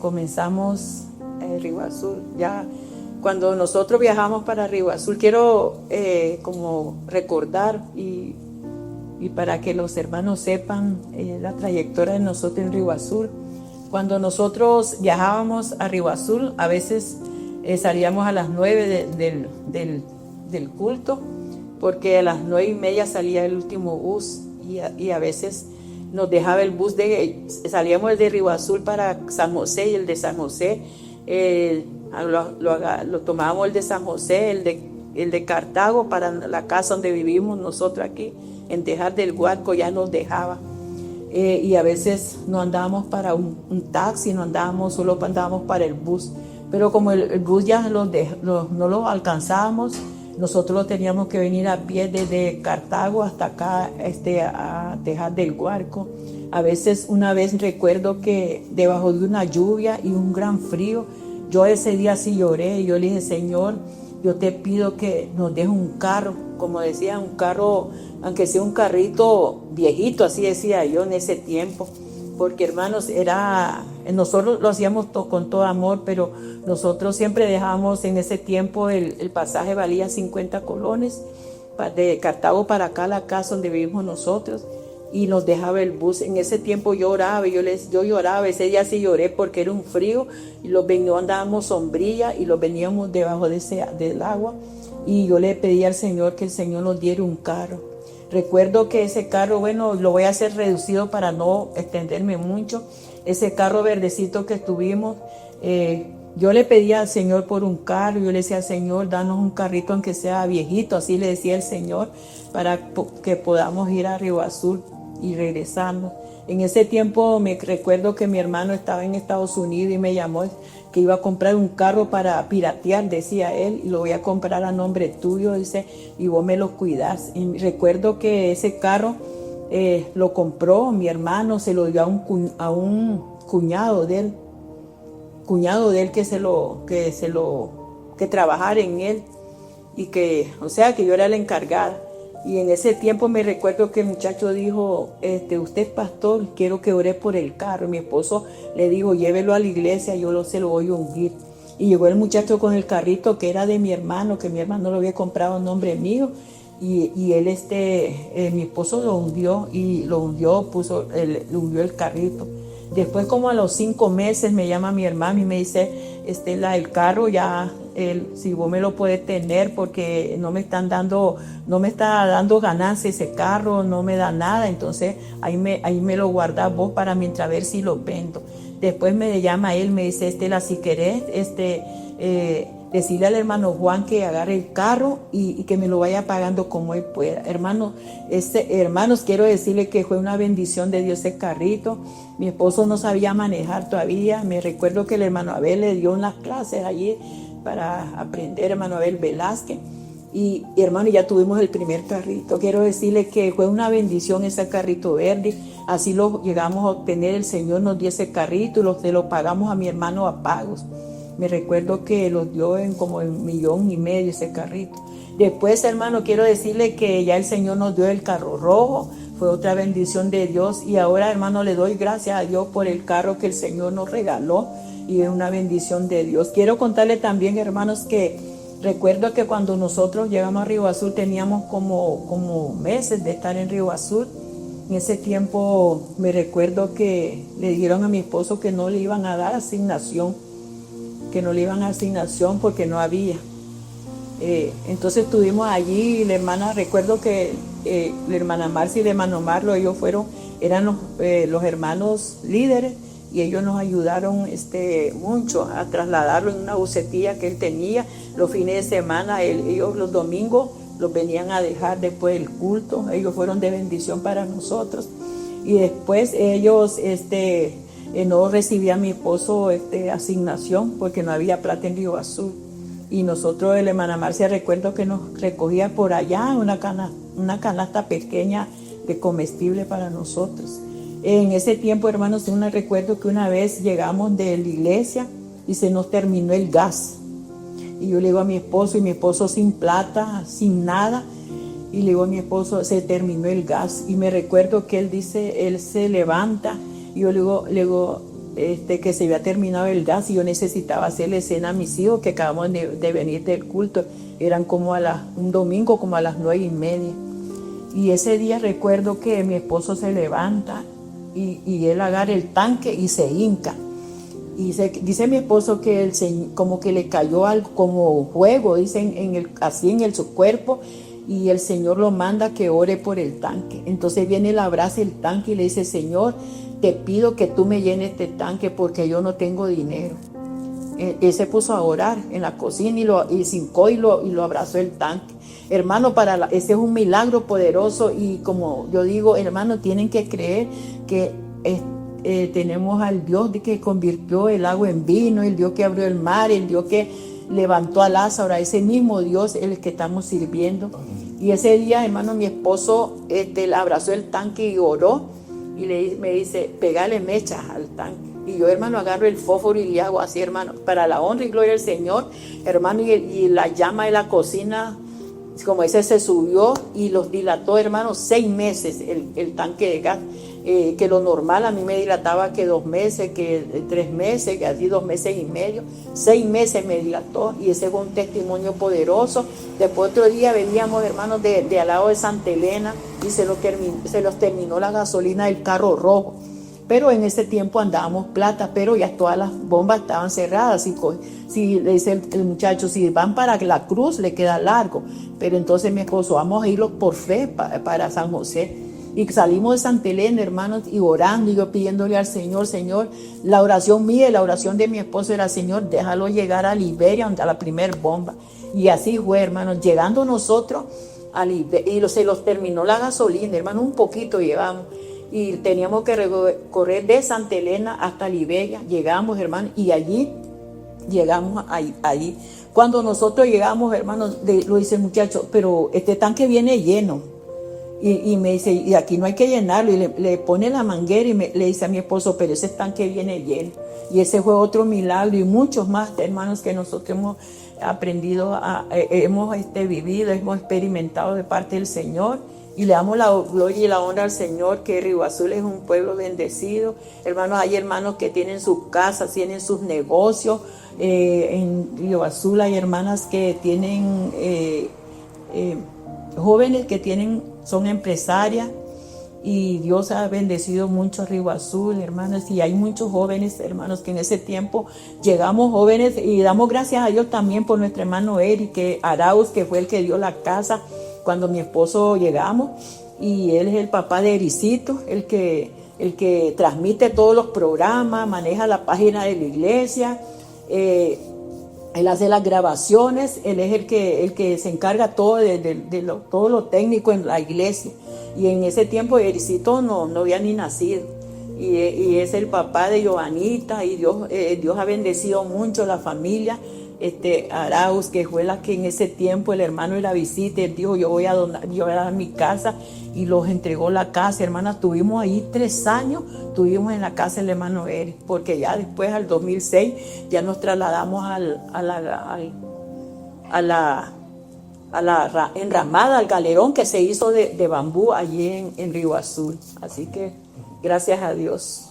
comenzamos Río Azul. Ya cuando nosotros viajamos para Río Azul, quiero como recordar y para que los hermanos sepan la trayectoria de nosotros en Río Azul. Cuando nosotros viajábamos a Río Azul, a veces salíamos a las 9 del culto, porque a las 9:30 salía el último bus y a veces nos dejaba el bus salíamos el de Río Azul para San José, y el de San José lo tomábamos el de San José, el de Cartago para la casa donde vivimos nosotros aquí, en Tejar del Guarco, ya nos dejaba. Y a veces no andábamos para un taxi, solo andábamos para el bus. Pero como el bus ya no lo alcanzábamos, nosotros lo teníamos que venir a pie desde Cartago hasta acá, a Tejar del Guarco. A veces, una vez recuerdo que debajo de una lluvia y un gran frío, yo ese día sí lloré. Yo le dije: Señor, yo te pido que nos dejes un carro, como decía, un carro, aunque sea un carrito viejito, así decía yo en ese tiempo, porque hermanos, nosotros lo hacíamos con todo amor, pero nosotros siempre dejábamos en ese tiempo, el pasaje valía 50 colones, de Cartago para acá, la casa donde vivimos nosotros, y nos dejaba el bus. En ese tiempo yo oraba, yo lloraba, ese día sí lloré porque era un frío, y no andábamos sombrilla y los veníamos debajo del agua, y yo le pedí al Señor que el Señor nos diera un carro. Recuerdo que ese carro, bueno, lo voy a hacer reducido para no extenderme mucho. Ese carro verdecito que tuvimos, yo le pedía al Señor por un carro. Yo le decía: Señor, danos un carrito aunque sea viejito, así le decía el Señor, para que podamos ir a Río Azul y regresarnos. En ese tiempo me recuerdo que mi hermano estaba en Estados Unidos y me llamó que iba a comprar un carro para piratear, decía él, y lo voy a comprar a nombre tuyo, dice, y vos me lo cuidás. Y recuerdo que ese carro lo compró mi hermano, se lo dio a un cuñado de él que trabajara en él, y que yo era la encargada. Y en ese tiempo me recuerdo que el muchacho dijo: usted es pastor, quiero que ore por el carro. Mi esposo le dijo: llévelo a la iglesia, se lo voy a ungir. Y llegó el muchacho con el carrito que era de mi hermano, que mi hermano lo había comprado en nombre mío. Y él, mi esposo lo ungió, le ungió el carrito. Después, como a los 5 meses, me llama mi hermano y me dice: el carro ya, si vos me lo puedes tener, porque no me está dando ganancia ese carro, no me da nada. Entonces ahí me lo guardas vos para mientras, ver si lo vendo. Después me llama él, me dice: si querés, decirle al hermano Juan que agarre el carro y que me lo vaya pagando como él pueda. Hermanos, quiero decirle que fue una bendición de Dios ese carrito. Mi esposo no sabía manejar todavía. Me recuerdo que el hermano Abel le dio unas clases allí para aprender, hermano Abel Velázquez. Y hermano, ya tuvimos el primer carrito. Quiero decirle que fue una bendición ese carrito verde. Así lo llegamos a obtener. El Señor nos dio ese carrito y se lo pagamos a mi hermano a pagos. Me recuerdo que los dio en como $1,500,000 ese carrito. Después, hermano, quiero decirle que ya el Señor nos dio el carro rojo. Fue otra bendición de Dios. Y ahora, hermano, le doy gracias a Dios por el carro que el Señor nos regaló. Y es una bendición de Dios. Quiero contarle también, hermanos, que recuerdo que cuando nosotros llegamos a Río Azul teníamos como meses de estar en Río Azul. En ese tiempo me recuerdo que le dijeron a mi esposo que no le iban a dar asignación. Porque no había. Entonces estuvimos allí, y la hermana, recuerdo que la hermana Marcia y el hermano Marlo, ellos eran los hermanos líderes, y ellos nos ayudaron mucho a trasladarlo en una bucetilla que él tenía. Los fines de semana, ellos los domingos los venían a dejar después del culto. Ellos fueron de bendición para nosotros. Y después ellos no recibía mi esposo asignación porque no había plata en Río Azul. Y nosotros, la hermana Marcia, recuerdo que nos recogía por allá una canasta pequeña de comestible para nosotros. En ese tiempo, hermanos, recuerdo que una vez llegamos de la iglesia y se nos terminó el gas. Y yo le digo a mi esposo, y mi esposo sin plata, sin nada. Y le digo a mi esposo: se terminó el gas. Y me recuerdo que él dice, él se levanta. Y yo le digo, que se había terminado el gas y yo necesitaba hacerle cena a mis hijos que acabamos de venir del culto. Eran como un domingo, como a las 9:30. Y ese día recuerdo que mi esposo se levanta y él agarra el tanque y se hinca. Y dice mi esposo que como que le cayó algo como fuego, dice, así en su cuerpo, y el Señor lo manda que ore por el tanque. Entonces viene, él abraza el tanque y le dice: Señor, te pido que tú me llenes este tanque porque yo no tengo dinero. Él se puso a orar en la cocina y se hincó y lo abrazó el tanque. Hermano, ese es un milagro poderoso, y como yo digo, hermano, tienen que creer que tenemos al Dios que convirtió el agua en vino, el Dios que abrió el mar, el Dios que levantó a Lázaro. A ese mismo Dios es el que estamos sirviendo. Y ese día, hermano, mi esposo abrazó el tanque y oró y me dice: pégale mechas al tanque. Y yo, hermano, agarro el fósforo y le hago así, hermano, para la honra y gloria del Señor, hermano, y la llama de la cocina, como ese, se subió y los dilató, hermano, 6 meses el tanque de gas. Que lo normal a mí me dilataba que 2 meses, que 3 meses, que así 2 meses y medio, 6 meses me dilató, y ese fue un testimonio poderoso. Después otro día veníamos, hermanos, de al lado de Santa Elena, y se los terminó la gasolina del carro rojo. Pero en ese tiempo andábamos plata, pero ya todas las bombas estaban cerradas. Si le dice el muchacho, si van para la cruz, le queda largo. Pero entonces mi esposo: vamos a irlo por fe para San José. Y salimos de Santa Elena, hermanos, y orando, y yo pidiéndole al Señor: Señor, la oración mía y la oración de mi esposo era: Señor, déjalo llegar a Liberia, a la primer bomba. Y así fue, hermanos, llegando nosotros a Liberia, y se los terminó la gasolina, hermano, un poquito llevamos. Y teníamos que correr de Santa Elena hasta Liberia. Llegamos, hermano, y allí llegamos allí. Cuando nosotros llegamos, hermanos, lo dice el muchacho: pero este tanque viene lleno. Y me dice: y aquí no hay que llenarlo. Y le pone la manguera y le dice a mi esposo: pero ese tanque viene lleno. Y ese fue otro milagro, y muchos más, hermanos, que nosotros hemos aprendido, hemos vivido, hemos experimentado de parte del Señor. Y le damos la gloria y la honra al Señor, que Río Azul es un pueblo bendecido. Hermanos, hay hermanos que tienen sus casas, tienen sus negocios. En Río Azul hay hermanas que tienen, jóvenes que son empresarias. Y Dios ha bendecido mucho a Río Azul, hermanos. Y hay muchos jóvenes, hermanos, que en ese tiempo llegamos jóvenes. Y damos gracias a Dios también por nuestro hermano Eric Arauz, que fue el que dio la casa cuando mi esposo llegamos. Y él es el papá de Ericito, el que transmite todos los programas, maneja la página de la iglesia. Él hace las grabaciones, él es el que se encarga todo todo lo técnico en la iglesia. Y en ese tiempo Ericito no había ni nacido. Y es el papá de Giovanita, y Dios ha bendecido mucho a la familia. Arauz, que fue la que en ese tiempo el hermano la visita, él dijo: yo voy a dar mi casa, y los entregó la casa. Hermanas, estuvimos ahí 3 años, estuvimos en la casa del hermano Eric, porque ya después, al 2006, ya nos trasladamos a la enramada, al galerón que se hizo de bambú allí en Río Azul. Así que gracias a Dios.